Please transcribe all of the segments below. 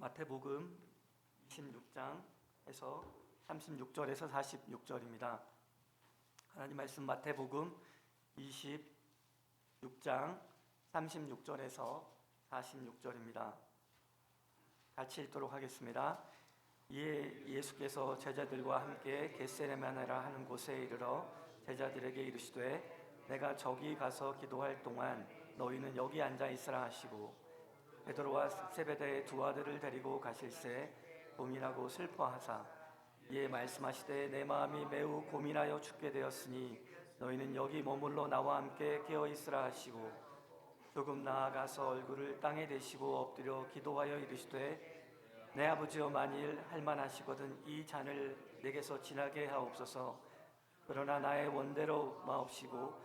마태복음 26장에서 36절에서 46절입니다. 하나님 말씀 마태복음 26장 36절에서 46절입니다. 같이 읽도록 하겠습니다. 이에 예수께서 제자들과 함께 겟세마네라 하는 곳에 이르러 제자들에게 이르시되 내가 저기 가서 기도할 동안 너희는 여기 앉아 있으라 하시고 베드로와 세베대의 두 아들을 데리고 가실새 고민하고 슬퍼하사 이에 말씀하시되 내 마음이 매우 고민하여 죽게 되었으니 너희는 여기 머물러 나와 함께 깨어 있으라 하시고 조금 나아가서 얼굴을 땅에 대시고 엎드려 기도하여 이르시되 내 아버지여 만일 할만하시거든 이 잔을 내게서 지나게 하옵소서. 그러나 나의 원대로 마옵시고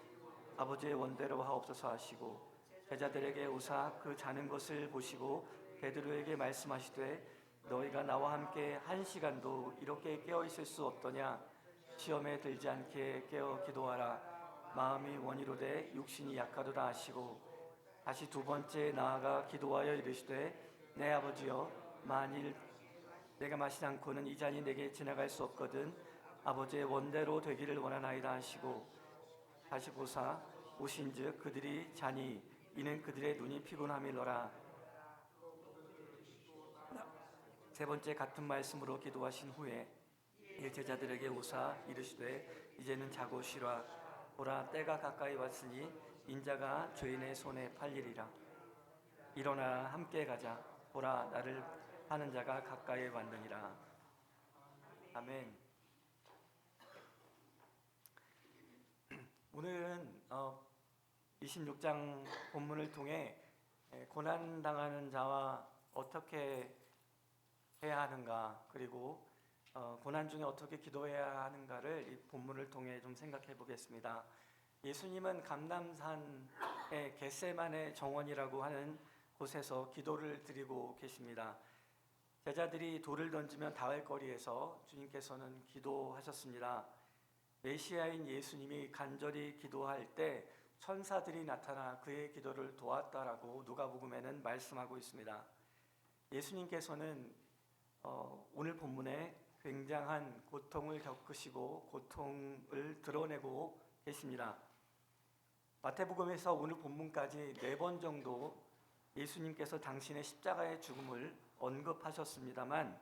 아버지의 원대로 하옵소서 하시고 제자들에게 오사 그 자는 것을 보시고 베드로에게 말씀하시되 너희가 나와 함께 1시간도 이렇게 깨어 있을 수 없더냐. 시험에 들지 않게 깨어 기도하라. 마음이 원이로되 육신이 약하도다 하시고 다시 두 번째 나아가 기도하여 이르시되 내 아버지여 만일 내가 마시지 않고는 이 잔이 내게 지나갈 수 없거든 아버지의 원대로 되기를 원하나이다 하시고 다시 보사 오신즉 그들이 자니 이는 그들의 눈이 피곤함이로라. 세 번째 같은 말씀으로 기도하신 후에 제자들에게 오사 이르시되 이제는 자고 쉬라. 보라 때가 가까이 왔으니 인자가 죄인의 손에 팔리리라. 일어나 함께 가자. 보라 나를 파는 자가 가까이 왔느니라. 아멘. 오늘은 26장 본문을 통해 고난당하는 자와 어떻게 해야 하는가, 그리고 고난 중에 어떻게 기도해야 하는가를 이 본문을 통해 좀 생각해 보겠습니다. 예수님은 감람산의 겟세마네 정원이라고 하는 곳에서 기도를 드리고 계십니다. 제자들이 돌을 던지면 닿을 거리에서 주님께서는 기도하셨습니다. 메시아인 예수님이 간절히 기도할 때 천사들이 나타나 그의 기도를 도왔다라고 누가복음에는 말씀하고 있습니다. 예수님께서는 오늘 본문에 굉장한 고통을 겪으시고 고통을 드러내고 계십니다. 마태복음에서 오늘 본문까지 4번 정도 예수님께서 당신의 십자가의 죽음을 언급하셨습니다만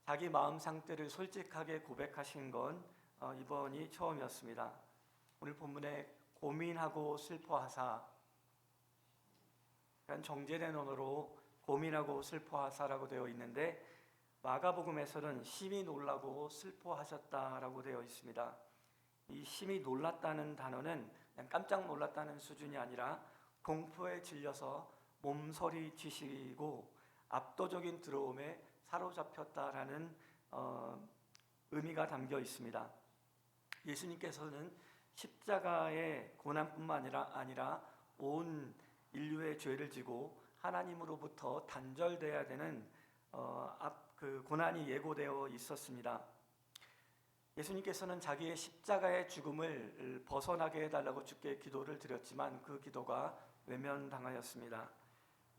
자기 마음 상태를 솔직하게 고백하신 건 이번이 처음이었습니다. 오늘 본문에 고민하고 슬퍼하사, 정제된 언어로 고민하고 슬퍼하사라고 되어 있는데 마가복음에서는 심히 놀라고 슬퍼하셨다라고 되어 있습니다. 이 심히 놀랐다는 단어는 그냥 깜짝 놀랐다는 수준이 아니라 공포에 질려서 몸서리치시고 압도적인 두려움에 사로잡혔다라는 의미가 담겨 있습니다. 예수님께서는 십자가의 고난뿐만 아니라 온 인류의 죄를 지고 하나님으로부터 단절돼야 되는 그 고난이 예고되어 있었습니다. 예수님께서는 자기의 십자가의 죽음을 벗어나게 해달라고 주께 기도를 드렸지만 그 기도가 외면당하였습니다.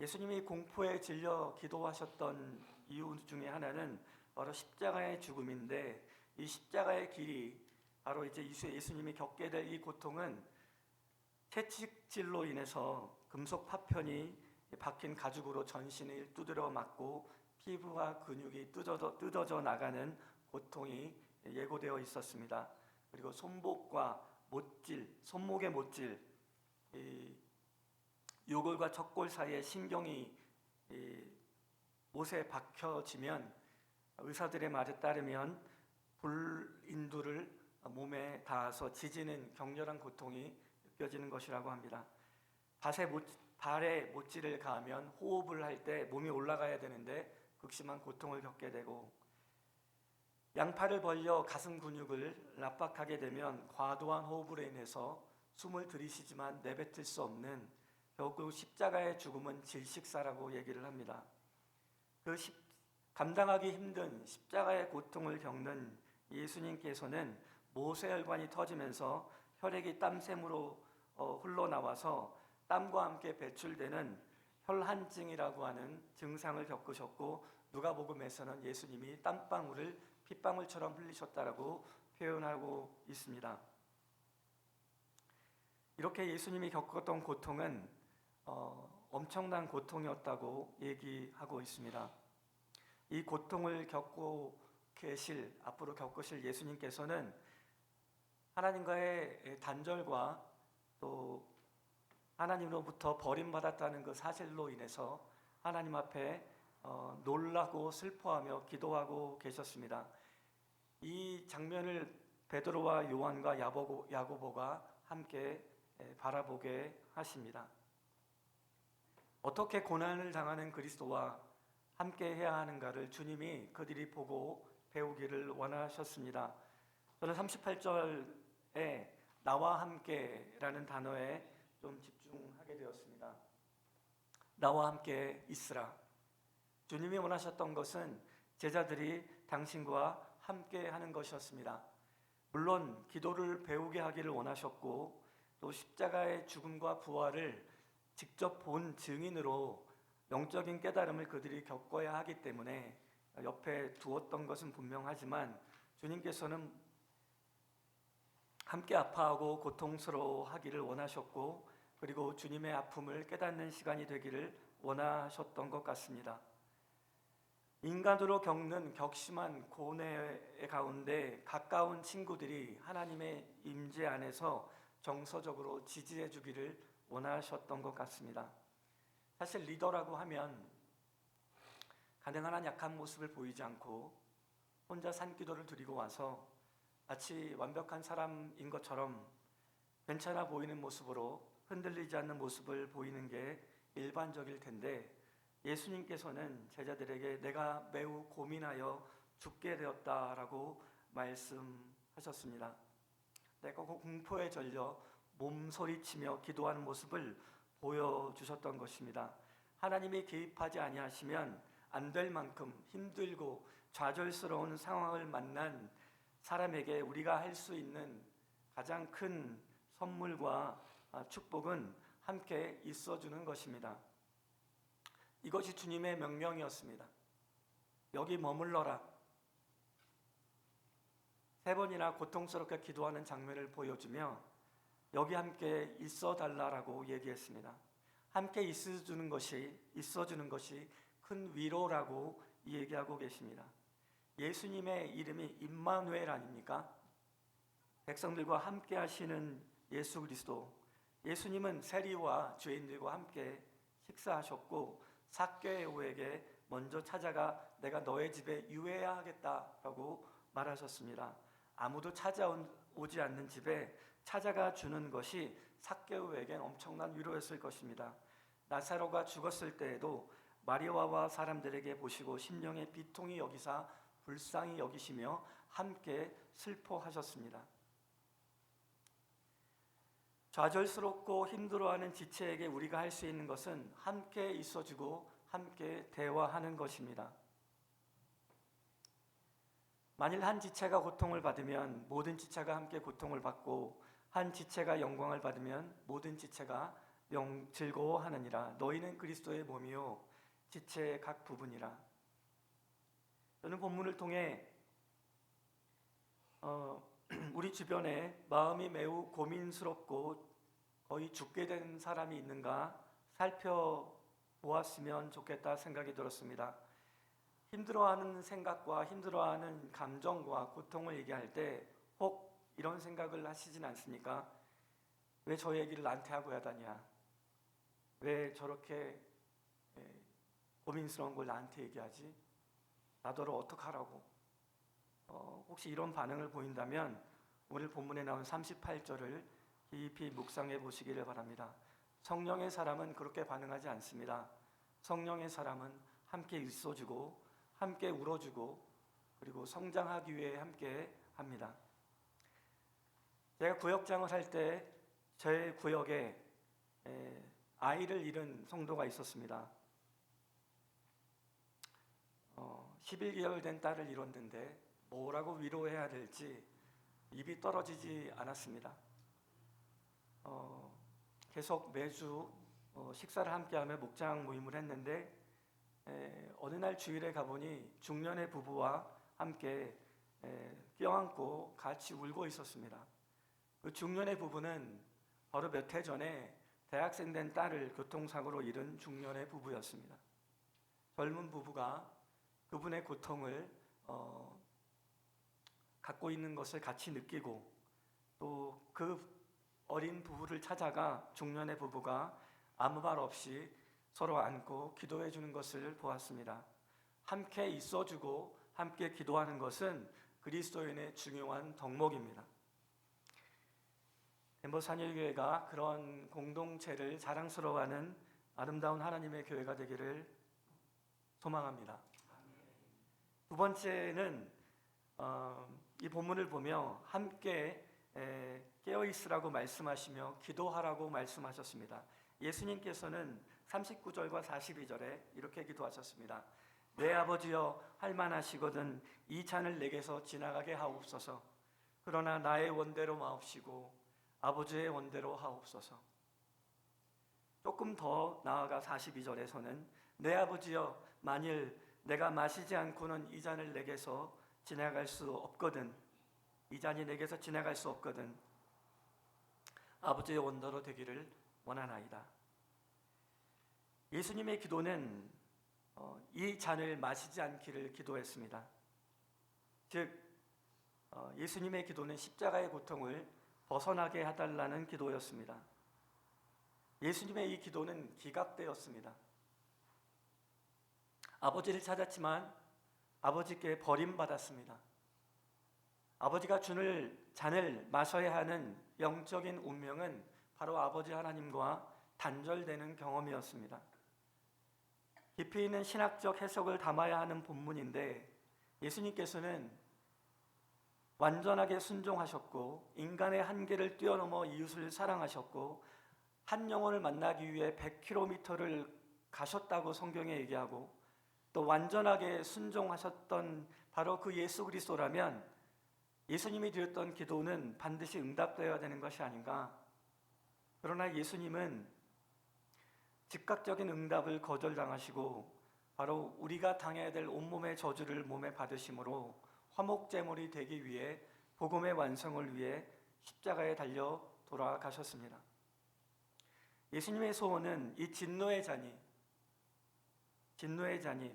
예수님이 공포에 질려 기도하셨던 이유 중에 하나는 바로 십자가의 죽음인데 이 십자가의 길이 바로 이제 예수님이 겪게 될 이 고통은 채찍질로 인해서 금속 파편이 박힌 가죽으로 전신을 두드려 맞고 피부와 근육이 뜯어져 나가는 고통이 예고되어 있었습니다. 그리고 손목과 못질, 손목의 못질, 요골과 척골 사이에 신경이 못에 박혀지면 의사들의 말에 따르면 불인두를 몸에 닿아서 지지는 격렬한 고통이 느껴지는 것이라고 합니다. 발에 못질을 가하면 호흡을 할 때 몸이 올라가야 되는데 극심한 고통을 겪게 되고 양팔을 벌려 가슴 근육을 압박하게 되면 과도한 호흡으로 인해서 숨을 들이쉬지만 내뱉을 수 없는 결국 십자가의 죽음은 질식사라고 얘기를 합니다. 감당하기 힘든 십자가의 고통을 겪는 예수님께서는 모세혈관이 터지면서 혈액이 땀샘으로 흘러나와서 땀과 함께 배출되는 혈한증이라고 하는 증상을 겪으셨고 누가복음에서는 예수님이 땀방울을 핏방울처럼 흘리셨다라고 표현하고 있습니다. 이렇게 예수님이 겪었던 고통은 엄청난 고통이었다고 얘기하고 있습니다. 이 고통을 앞으로 겪으실 예수님께서는 하나님과의 단절과 또 하나님으로부터 버림받았다는 그 사실로 인해서 하나님 앞에 놀라고 슬퍼하며 기도하고 계셨습니다. 이 장면을 베드로와 요한과 야고보가 함께 바라보게 하십니다. 어떻게 고난을 당하는 그리스도와 함께 해야 하는가를 주님이 그들이 보고 배우기를 원하셨습니다. 저는 38절에 나와 함께라는 단어에 좀 집중하게 되었습니다. 나와 함께 있으라. 주님이 원하셨던 것은 제자들이 당신과 함께 하는 것이었습니다. 물론 기도를 배우게 하기를 원하셨고 또 십자가의 죽음과 부활을 직접 본 증인으로 영적인 깨달음을 그들이 겪어야 하기 때문에 옆에 두었던 것은 분명하지만 주님께서는 함께 아파하고 고통스러워하기를 원하셨고 그리고 주님의 아픔을 깨닫는 시간이 되기를 원하셨던 것 같습니다. 인간으로 겪는 격심한 고뇌 가운데 가까운 친구들이 하나님의 임재 안에서 정서적으로 지지해 주기를 원하셨던 것 같습니다. 사실 리더라고 하면 가능한 한 약한 모습을 보이지 않고 혼자 산기도를 드리고 와서 마치 완벽한 사람인 것처럼 괜찮아 보이는 모습으로 흔들리지 않는 모습을 보이는 게 일반적일 텐데 예수님께서는 제자들에게 내가 매우 고민하여 죽게 되었다라고 말씀하셨습니다. 내가 공포에 절려 몸소리치며 기도하는 모습을 보여주셨던 것입니다. 하나님이 개입하지 아니하시면 안 될 만큼 힘들고 좌절스러운 상황을 만난 사람에게 우리가 할 수 있는 가장 큰 선물과 축복은 함께 있어주는 것입니다. 이것이 주님의 명령이었습니다. 여기 머물러라. 3번이나 고통스럽게 기도하는 장면을 보여주며 여기 함께 있어 달라라고 얘기했습니다. 함께 있어주는 것이 큰 위로라고 얘기하고 계십니다. 예수님의 이름이 임마누엘 아닙니까? 백성들과 함께 하시는 예수 그리스도. 예수님은 세리와 죄인들과 함께 식사하셨고 삭개오에게 먼저 찾아가 내가 너의 집에 유해야 하겠다라고 말하셨습니다. 아무도 찾아오지 않는 집에 찾아가 주는 것이 삭개오에겐 엄청난 위로였을 것입니다. 나사로가 죽었을 때에도 마리아와 사람들에게 보시고 심령의 비통이 여기사 불쌍히 여기시며 함께 슬퍼하셨습니다. 좌절스럽고 힘들어하는 지체에게 우리가 할 수 있는 것은 함께 있어주고 함께 대화하는 것입니다. 만일 한 지체가 고통을 받으면 모든 지체가 함께 고통을 받고 한 지체가 영광을 받으면 모든 지체가 즐거워하느니라. 너희는 그리스도의 몸이요 지체의 각 부분이라. 저는 본문을 통해 우리 주변에 마음이 매우 고민스럽고 거의 죽게 된 사람이 있는가 살펴보았으면 좋겠다 생각이 들었습니다. 힘들어하는 생각과 힘들어하는 감정과 고통을 얘기할 때 혹 이런 생각을 하시진 않습니까? 왜 저 얘기를 나한테 하고 하다냐? 왜 저렇게 고민스러운 걸 나한테 얘기하지? 나더러 어떡하라고? 혹시 이런 반응을 보인다면 오늘 본문에 나온 38절을 깊이 묵상해 보시기를 바랍니다. 성령의 사람은 그렇게 반응하지 않습니다. 성령의 사람은 함께 있어주고 함께 울어주고 그리고 성장하기 위해 함께 합니다. 제가 구역장을 할 때 제 구역에 아이를 잃은 성도가 있었습니다. 11개월 된 딸을 잃었는데 뭐라고 위로해야 될지 입이 떨어지지 않았습니다. 계속 매주 식사를 함께하며 목장 모임을 했는데 어느 날 주일에 가보니 중년의 부부와 함께 껴안고 같이 울고 있었습니다. 그 중년의 부부는 바로 몇 해 전에 대학생 된 딸을 교통사고로 잃은 중년의 부부였습니다. 젊은 부부가 그분의 고통을 갖고 있는 것을 같이 느끼고 또 그 어린 부부를 찾아가 중년의 부부가 아무 말 없이 서로 안고 기도해 주는 것을 보았습니다. 함께 있어주고 함께 기도하는 것은 그리스도인의 중요한 덕목입니다. 덴버산일교회가 그런 공동체를 자랑스러워하는 아름다운 하나님의 교회가 되기를 소망합니다. 두 번째는 이 본문을 보며 함께 깨어있으라고 말씀하시며 기도하라고 말씀하셨습니다. 예수님께서는 39절과 42절에 이렇게 기도하셨습니다. 내 아버지여 할만하시거든 이 잔을 내게서 지나가게 하옵소서. 그러나 나의 원대로 마옵시고 아버지의 원대로 하옵소서. 조금 더 나아가 42절에서는 내 아버지여 만일 내가 마시지 않고는 이 잔을 내게서 지나갈 수 없거든. 이 잔이 내게서 지나갈 수 없거든. 아버지의 원대로 되기를 원하나이다. 예수님의 기도는 이 잔을 마시지 않기를 기도했습니다. 즉 예수님의 기도는 십자가의 고통을 벗어나게 해달라는 기도였습니다. 예수님의 이 기도는 기각되었습니다. 아버지를 찾았지만 아버지께 버림받았습니다. 아버지가 주는 잔을 마셔야 하는 영적인 운명은 바로 아버지 하나님과 단절되는 경험이었습니다. 깊이 있는 신학적 해석을 담아야 하는 본문인데 예수님께서는 완전하게 순종하셨고 인간의 한계를 뛰어넘어 이웃을 사랑하셨고 한 영혼을 만나기 위해 100km를 가셨다고 성경에 얘기하고 또 완전하게 순종하셨던 바로 그 예수 그리스도라면 예수님이 드렸던 기도는 반드시 응답되어야 되는 것이 아닌가. 그러나 예수님은 즉각적인 응답을 거절당하시고 바로 우리가 당해야 될 온몸의 저주를 몸에 받으심으로 화목제물이 되기 위해 복음의 완성을 위해 십자가에 달려 돌아가셨습니다. 예수님의 소원은 이 진노의 잔이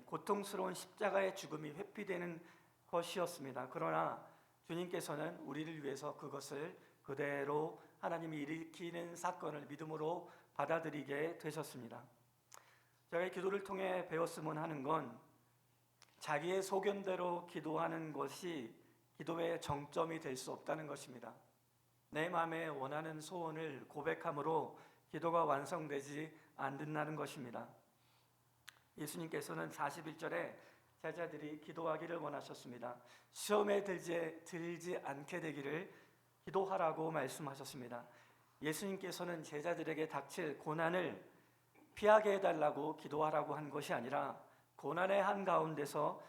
고통스러운 십자가의 죽음이 회피되는 것이었습니다. 그러나 주님께서는 우리를 위해서 그것을 그대로 하나님이 일으키는 사건을 믿음으로 받아들이게 되셨습니다. 제가 기도를 통해 배웠으면 하는 건 자기의 소견대로 기도하는 것이 기도의 정점이 될 수 없다는 것입니다. 내 마음에 원하는 소원을 고백함으로 기도가 완성되지 않는다는 것입니다. 예수님께서는 41절에 제자들이 기도하기를 원하셨습니다. 시험에 들지 않게 되기를 기도하라고 말씀하셨습니다. 예수님께서는 제자들에게 닥칠 고난을 피하게 해달라고 기도하라고 한 것이 아니라 고난의 한가운데서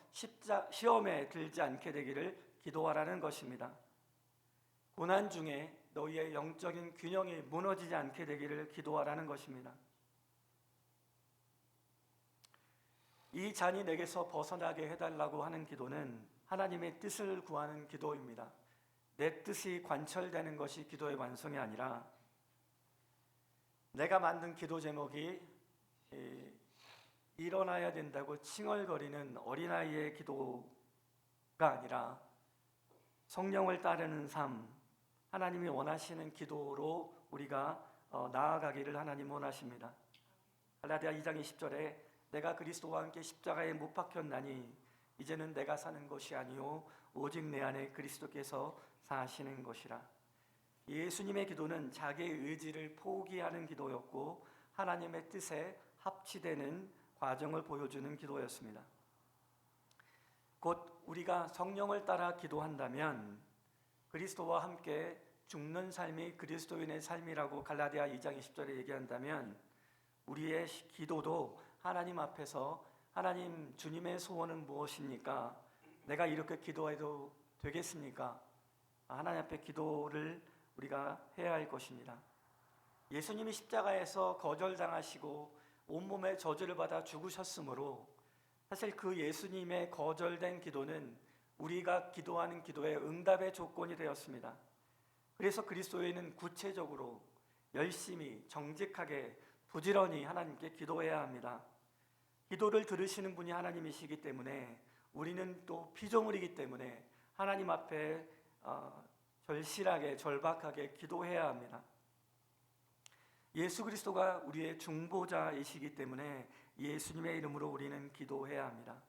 시험에 들지 않게 되기를 기도하라는 것입니다. 고난 중에 너희의 영적인 균형이 무너지지 않게 되기를 기도하라는 것입니다. 이 잔이 내게서 벗어나게 해달라고 하는 기도는 하나님의 뜻을 구하는 기도입니다. 내 뜻이 관철되는 것이 기도의 완성이 아니라 내가 만든 기도 제목이 일어나야 된다고 칭얼거리는 어린아이의 기도가 아니라 성령을 따르는 삶, 하나님이 원하시는 기도로 우리가 나아가기를 하나님 원하십니다. 갈라디아 2장 20절에 내가 그리스도와 함께 십자가에 못 박혔나니 이제는 내가 사는 것이 아니요 오직 내 안에 그리스도께서 사시는 것이라. 예수님의 기도는 자기의 의지를 포기하는 기도였고 하나님의 뜻에 합치되는 과정을 보여주는 기도였습니다. 곧 우리가 성령을 따라 기도한다면 그리스도와 함께 죽는 삶이 그리스도인의 삶이라고 갈라디아 2장 20절에 얘기한다면 우리의 기도도 하나님 앞에서 하나님 주님의 소원은 무엇입니까? 내가 이렇게 기도해도 되겠습니까? 하나님 앞에 기도를 우리가 해야 할 것입니다. 예수님이 십자가에서 거절당하시고 온몸에 저주를 받아 죽으셨으므로 사실 그 예수님의 거절된 기도는 우리가 기도하는 기도의 응답의 조건이 되었습니다. 그래서 그리스도인은 구체적으로 열심히 정직하게 부지런히 하나님께 기도해야 합니다. 기도를 들으시는 분이 하나님이시기 때문에 우리는 또 피조물이기 때문에 하나님 앞에 절실하게 절박하게 기도해야 합니다. 예수 그리스도가 우리의 중보자이시기 때문에 예수님의 이름으로 우리는 기도해야 합니다.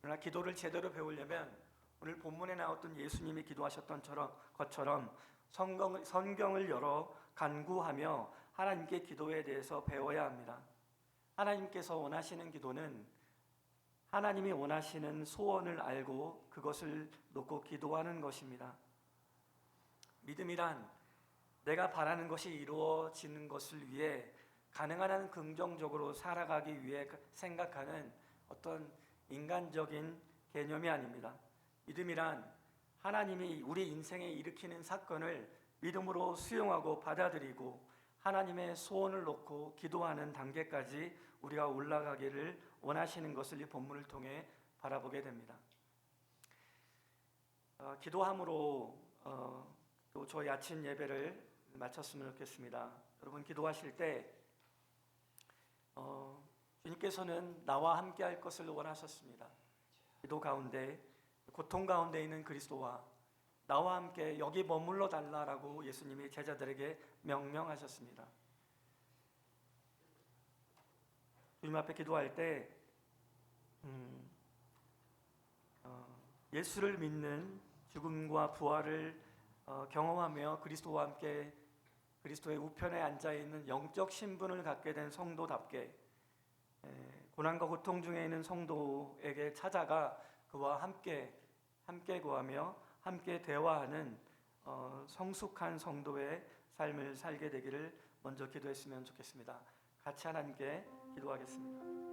그러나 기도를 제대로 배우려면 오늘 본문에 나왔던 예수님이 기도하셨던 것처럼 성경을 열어 간구하며 하나님께 기도에 대해서 배워야 합니다. 하나님께서 원하시는 기도는 하나님이 원하시는 소원을 알고 그것을 놓고 기도하는 것입니다. 믿음이란 내가 바라는 것이 이루어지는 것을 위해 가능한 한 긍정적으로 살아가기 위해 생각하는 어떤 인간적인 개념이 아닙니다. 믿음이란 하나님이 우리 인생에 일으키는 사건을 믿음으로 수용하고 받아들이고 하나님의 소원을 놓고 기도하는 단계까지 우리가 올라가기를 원하시는 것을 이 본문을 통해 바라보게 됩니다. 기도함으로 또 저희 아침 예배를 마쳤으면 좋겠습니다. 여러분 기도하실 때 주님께서는 나와 함께 할 것을 원하셨습니다. 기도 가운데 고통 가운데 있는 그리스도와 나와 함께 여기 머물러 달라라고 예수님이 제자들에게 명령하셨습니다. 주님 앞에 기도할 때 예수를 믿는 죽음과 부활을 경험하며 그리스도와 함께 그리스도의 우편에 앉아있는 영적 신분을 갖게 된 성도답게 고난과 고통 중에 있는 성도에게 찾아가 그와 함께 구하며 함께 대화하는 성숙한 성도의 삶을 살게 되기를 먼저 기도했으면 좋겠습니다. 같이 하나님께 기도하겠습니다.